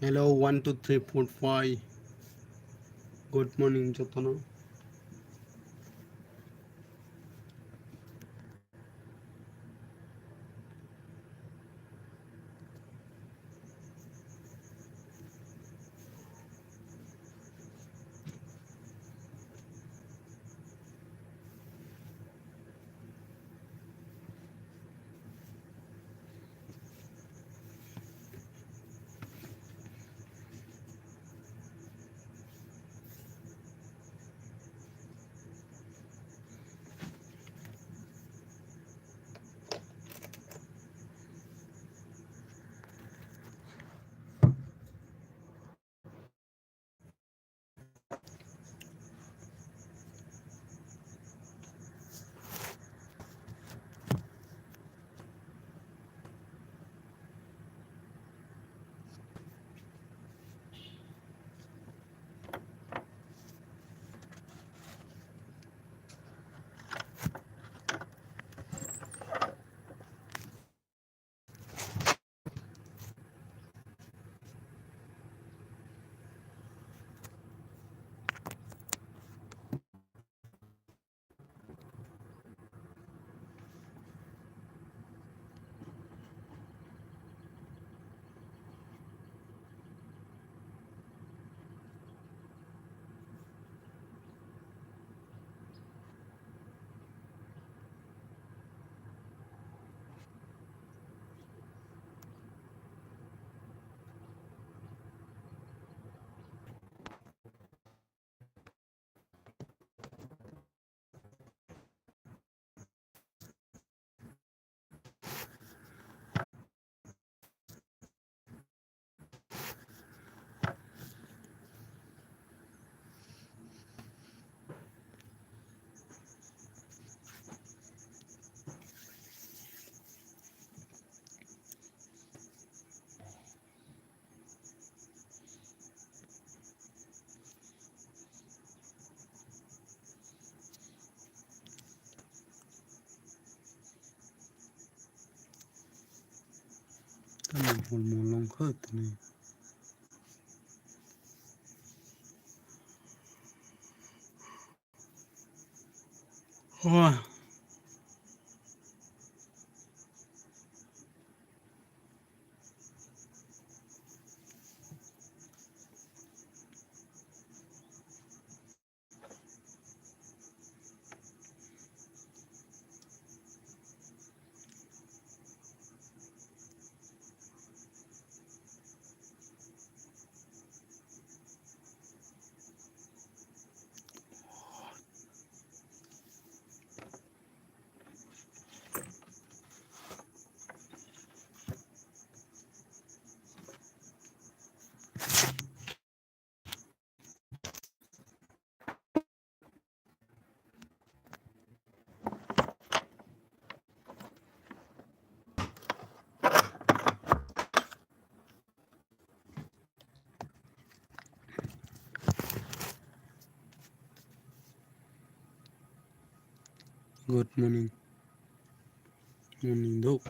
Hello, 1 2 3 4 5. Good morning, Jotono. Tama hormon long hurt ni. Wah, good morning. Morning dok.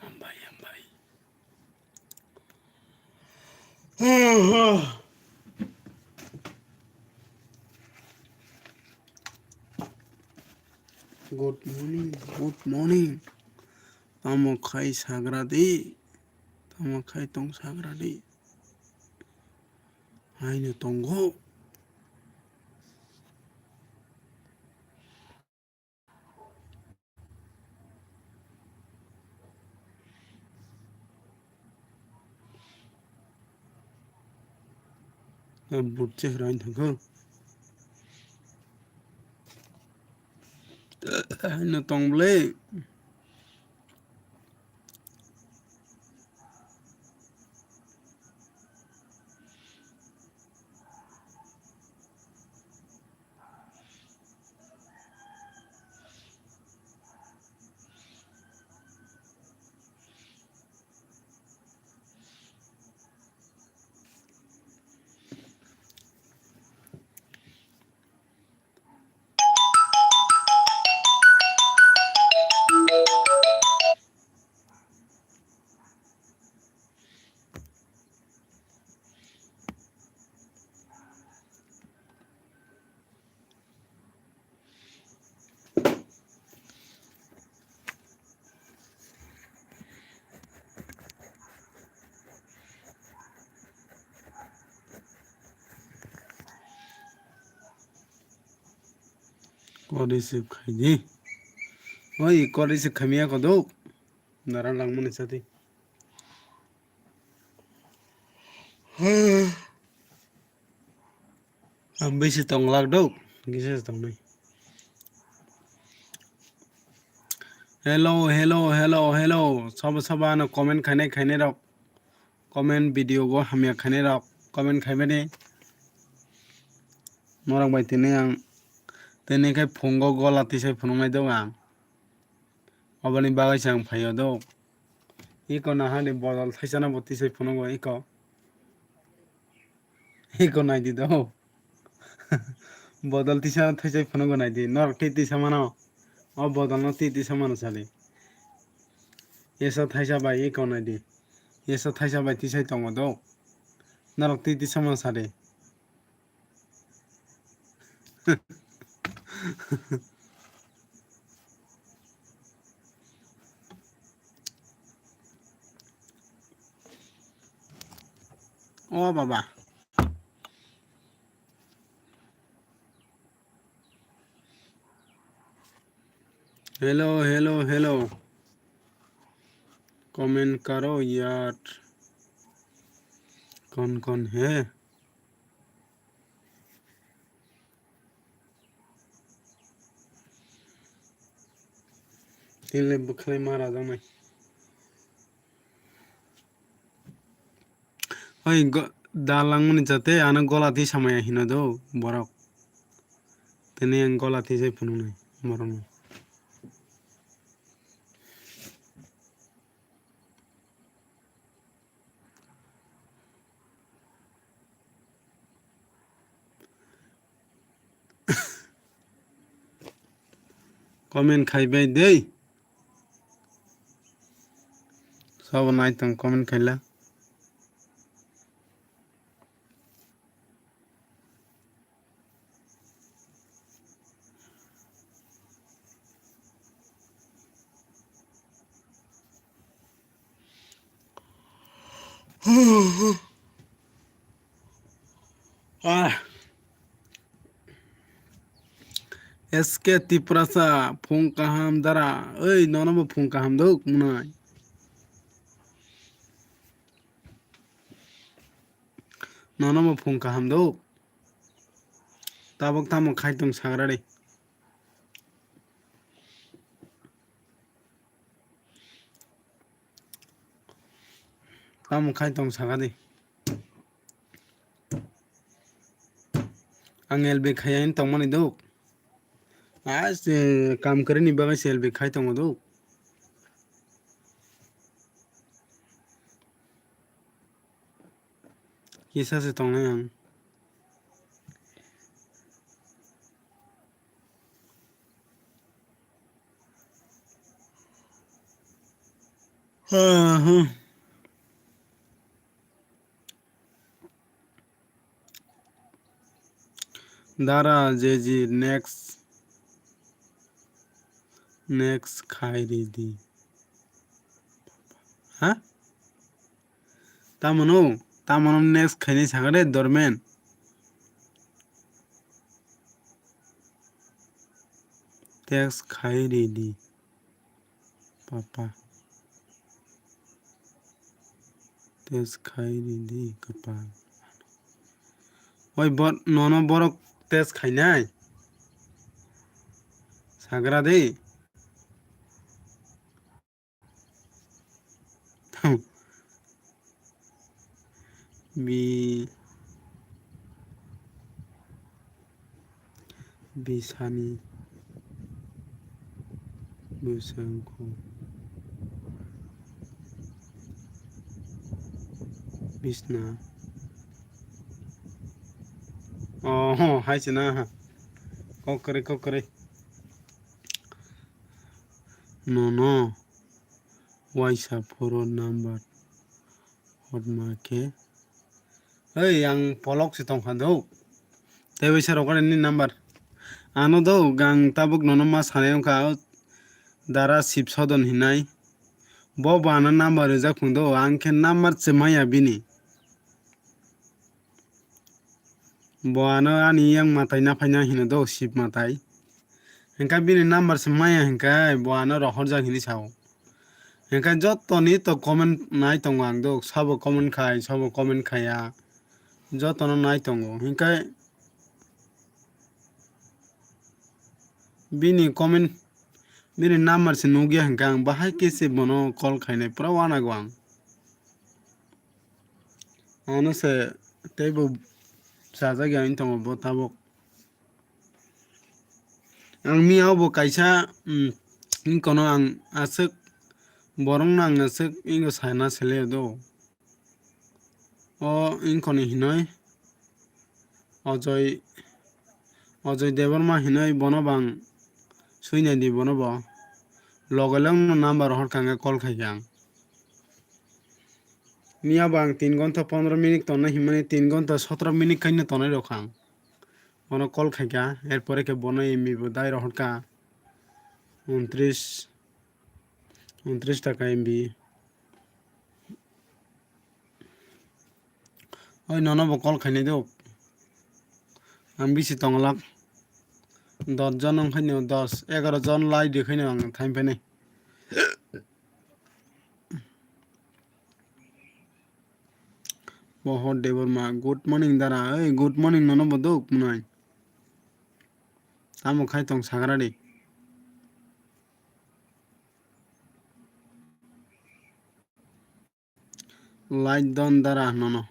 Ambai, ambai. Good morning, good morning. Tamo khai sagradi. Tamo khai tong sagradi. Aina tonggo. Butche rain thanggo. Aina tong ble. Kodisi khaidi. Oi kodisi khamia kodo. Nara langmani sati. Ambisi tonglak do. Gisa tongnai. Hello. Saba no comment khaine rok. Comment video go hamya khaine rok. Comment khaibani. Norang bai tini ang tini kai phongo gola tisai phunumai do ang. Obani bagai sang phayo do. Iko na hani bodol thaisana bo tisai phunungo iko. Iko nai di do. Bodol tisana thaisai phunungo nai di. Norok titi samano. O bodol no titi samano sali. Yeso thaisa bai iko nai di. Yeso thaisa bai tisai tongo do. Norok titi samano sali. Oh baba. Hello. Comment karo yaar. कौन है तिनले बुखले मारा दमै ओइ दालांमनि जाते आना गलाति समय हिनो दो बरक तने आं गलाति जाय फुनुनै मरम कमेन्ट खाइबाय दै सब नायतों कमेन्ट खाइला एसके तिप्रासा फुं काहाम दारा ओइ ननबो फुं काहाम दौ मुनाय ननबो फुं काहाम दौ ताबक तामो खाइतों साग्राडे तामो खाइतों सागादे आं एलबे खायाइन तंमानि दौ आज काम करे नि बागा एलबे खाइतों दौ किसा से तंगनाय आं दारा जेजी नेक्स्ट खाइरी दी हाँ तामनो नेक्स्ट खाइने सागरे दरमेन नेक्स्ट खाइरी दी पापा तेज खाइरी दी कपाल ओइ ननो बरक तेज खाइनाय सागरा दे बिसानी बुसंखौ बिसना हायसना ककरे no वाइसा फरो नम्बर हटमाके ओइ आं पलक से तंखादौ तेबै सारकानि नम्बर आनो दौ गां ताबुक ननो मा सानायनखा दारा शिब सदन हिनाय बो बाना नम्बर जा खुंदौ आंखे नम्बर से माया बिनि बोआनो आनि yang matai na फाइना हिनो दौ Shiv माtai Hingkai bini number se maya hingkai boano rohor jak hini sao. Hingkai jotoni to comment nai tongo ang dok sabo comment khai sabo comment khaya. Jotono nai tongo hingkai bini comment bini number se nugia hingkai ang bahai kese bono call khainai pura wana go ang. Ano se tebo sajagi ang tongo bo tabok. Ang miao bo kaisa kono ang asuk borong nang asuk ingo saina sele do. O inkoni hinoi Ajoy Debbarma হিনই বনবাং সুইনা দি বনব লগেলং number হরকাঙ্গে call খাইয়াং মিয়া বাং 3 ঘন্টা 15 মিনিট তনে হিমানে 3 ঘন্টা 17 মিনিট খাইনে তনে রখাং বন কল খাইকা এরপরে কে বন এমবি বদাই রহরকা 29 টাকা এমবি ওই ননব কল খাইনে দেও आं बिसि तंगलाक 10 জন ओंखायनो 10 11 জন লাই देखायनो आं टाइम फैनाय बहुत देबरमा गुड मर्निंग दारा ओइ गुड मर्निंग ननो बदुक मुनाय आमो खाय तंग सागरादि लाइट दन दारा ननो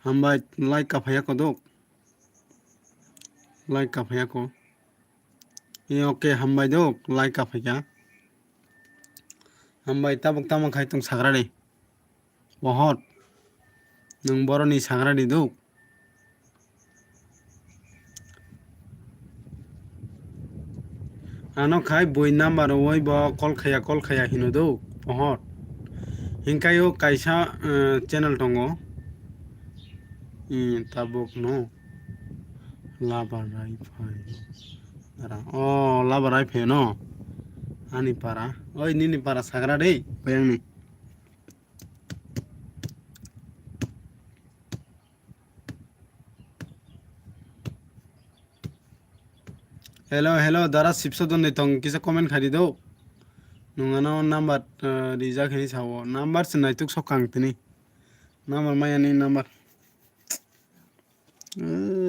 हामबाय लाइट काफाया कदुक लाइट काफाया को ये ओके हामबाय दुक लाइट काफाया हामबाय ताबुक तामा खाय तंग सागरादि बहुत नों बरनि सागरादि दुक आनो खाय बय नाम्बार ओइ ब कल खाया हिनो दुक बहुत हिंकायो कायसा चैनल दंगो ताबुक नो लाबाराय फाय दारा ओ लाबाराय फे न आनि पारा ओइ निनि पारा सागरादि bayangni हेलो दारा सिपसो दन तंग किसा कमेन्ट खारि दो नङानो नाम्बार रिजा खनि सावो नाम्बार से नायतुक सकांग तनि नाम्बार मायानि नाम्बार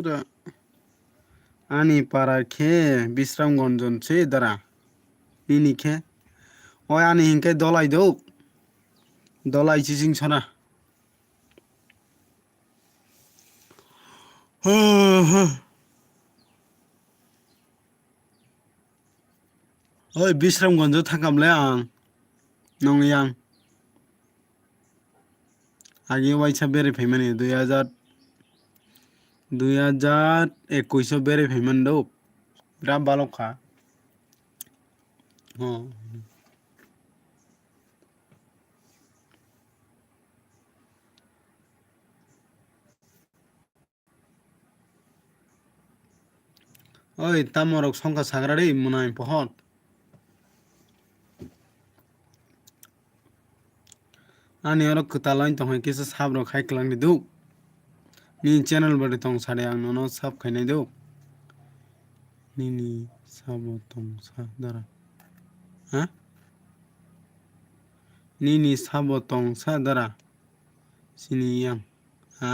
रा आनि पारा खे बिश्रामगंज से दारा निनि खे ओय आनि हिंके दलाय दो दलाय चिजिं सना ओइ बिश्रामगंज थांगामले आं नंयां आगे वाइसा बेरे फैमाने 2021 बेरे फैमान दो बिराद बालखा ओइ तामरक संका सागरादि मुनाय बहुत आनि अरक कतालाइन तंग किसा साब्र खायख्लांनि दु नि चैनल बडे तंग साडे आं ननो सब खायनाय दु निनि साबो तंग सा दारा हा निनि साबो तंग सा दारा सिनियां हा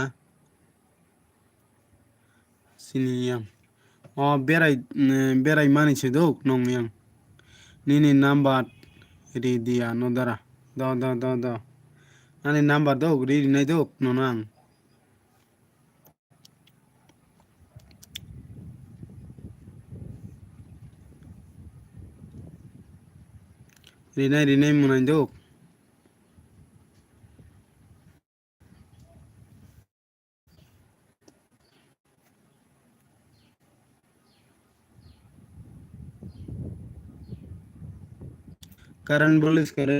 सिनियां ओ बेराय मानिसे दु नंयां निनि नाम्बार रिदिया न दारा द आनि नाम्बार दो रिदि नाय दो ननो आं रिनाय मुनाय दो करण बोलिस करे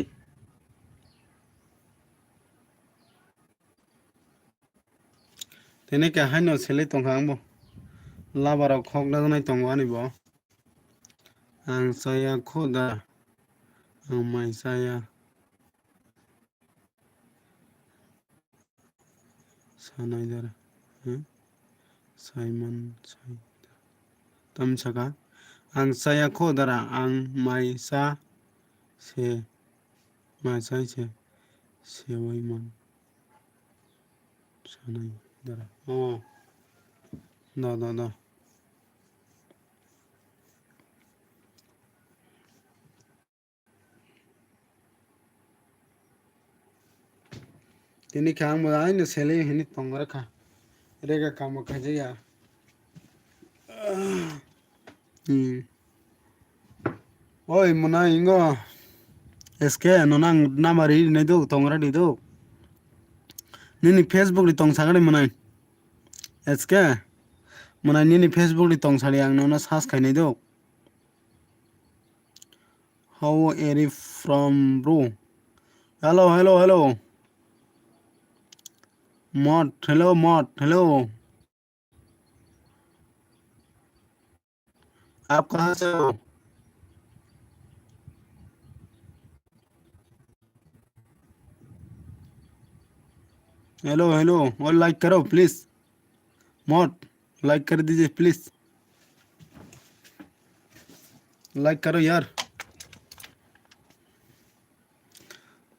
तेने के हायनो सेले तंगा आंबो लाबाराव खगना नाय तंगो आनिबो आं साया खोदा आं माय साया सानाय Dara Simon Sai तमसका Ang saya ko dara ang may sa se masay se seway man sanay dara. Oh, no. Tini kang mo ay na sele hinit pangara ka. Rega kamo ka ya. Oi muna ingo. Eske nonang namari ne do tongra di do. Nini Facebook di tong sagare muna. Eske muna nini Facebook di tong sari ang nona sas kai ne do. How are you from bro? Hello. Mod, hello. आप कहाँ से हो? Hello और like करो please mod like कर दीजिए please like करो यार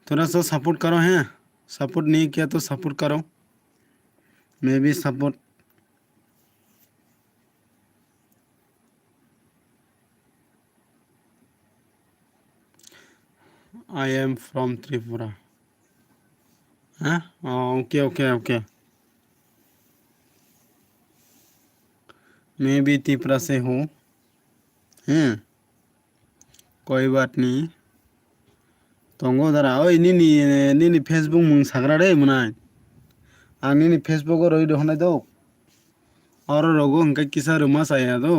थोड़ा सा सपोर्ट करो हैं सपोर्ट नहीं किया तो सपोर्ट करो मैं भी support I am from Tripura हाँ ओके मैं भी त्रिपुरा से हूँ हैं कोई बात नहीं तंगो दारा ओए नीनी फेसबुक मुं साग्रा रे मुनाय आं नीनी फेसबुक रही दहनाय दो और रगो हंका किसा रुमा साया दो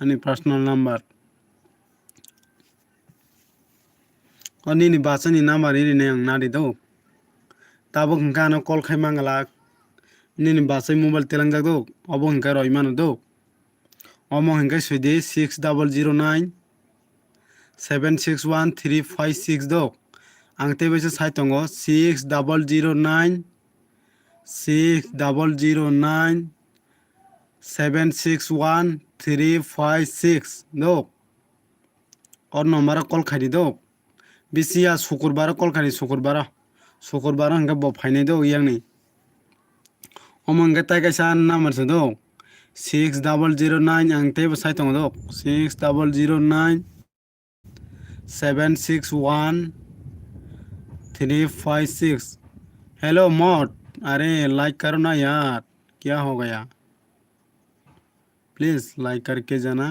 आनी पर्सनल नंबर और नीनी बासनी नंबर इरिने आं नादी दो ताबो हंका आनो कॉल खाय मांगला नीनी बासै मोबाइल तेलांग दो अबो हंका रय मानो दो अमो हंका सुदे 6009 761 356 दो आं तेबेसे साइतंगो 6009 6009 761 356 दो और नंबर कॉल खादी दो बिसिया शुक्रबार कॉल खादी शुक्रबार हंगा बफाइने दो यांगनी अमंगे ताइगासा नंबर से दो 6009 आं तेबे साइतंगो दो 6009 761 356 हेलो मॉड अरे लाइक करो ना यार क्या हो गया प्लीज लाइक करके जाना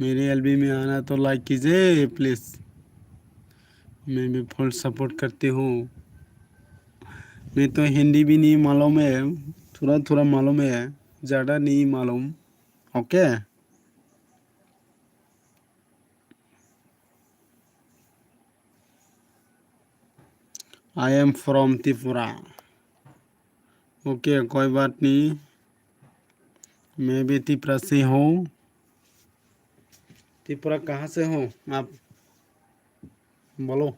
मेरे एलबी में आना तो लाइक कीजिए प्लीज मैं भी फुल सपोर्ट करती हूँ मैं तो हिंदी भी नहीं मालूम है थोड़ा मालूम है ज़्यादा नहीं मालूम okay I am from Tripura okay कोई बात नहीं मैं भी त्रिपुरा से हूँ त्रिपुरा कहाँ से हो आप बोलो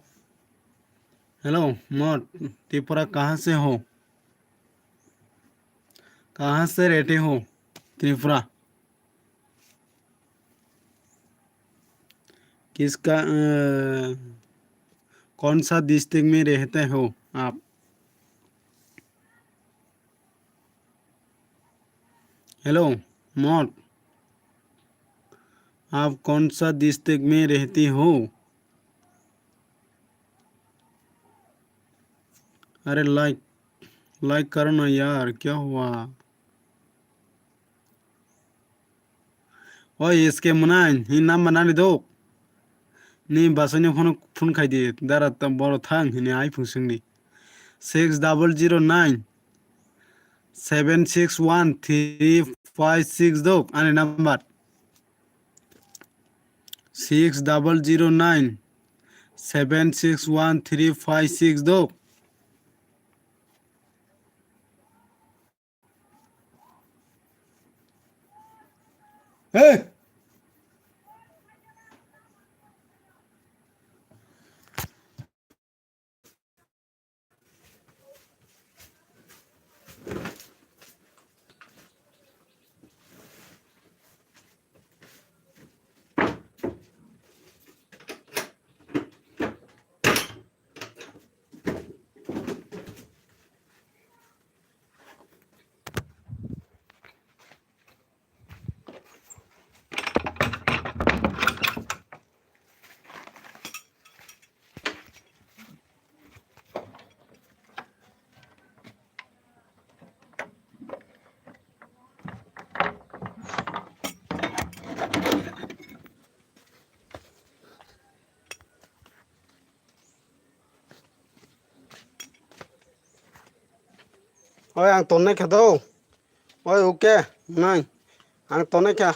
हेलो मॉड त्रिपुरा कहाँ से हो कहाँ से रहते हो त्रिपुरा किसका कौन सा डिस्ट्रिक्ट में रहते हो आप हेलो मॉड आप कौन सा डिस्ट्रिक्ट में रहती हो अरे लाइक करो ना यार क्या हुआ ओए इसके मना ही नाम बना दो नी बासने फोन खाई दे दारा तम बड़ो थांग हिने आई फुंसंगनी 6009 761 356 दो आने नंबर 6009 761 356 दो Hey! Oi ang tonne kha do. Oi oke. Nang. Ang tonne kha.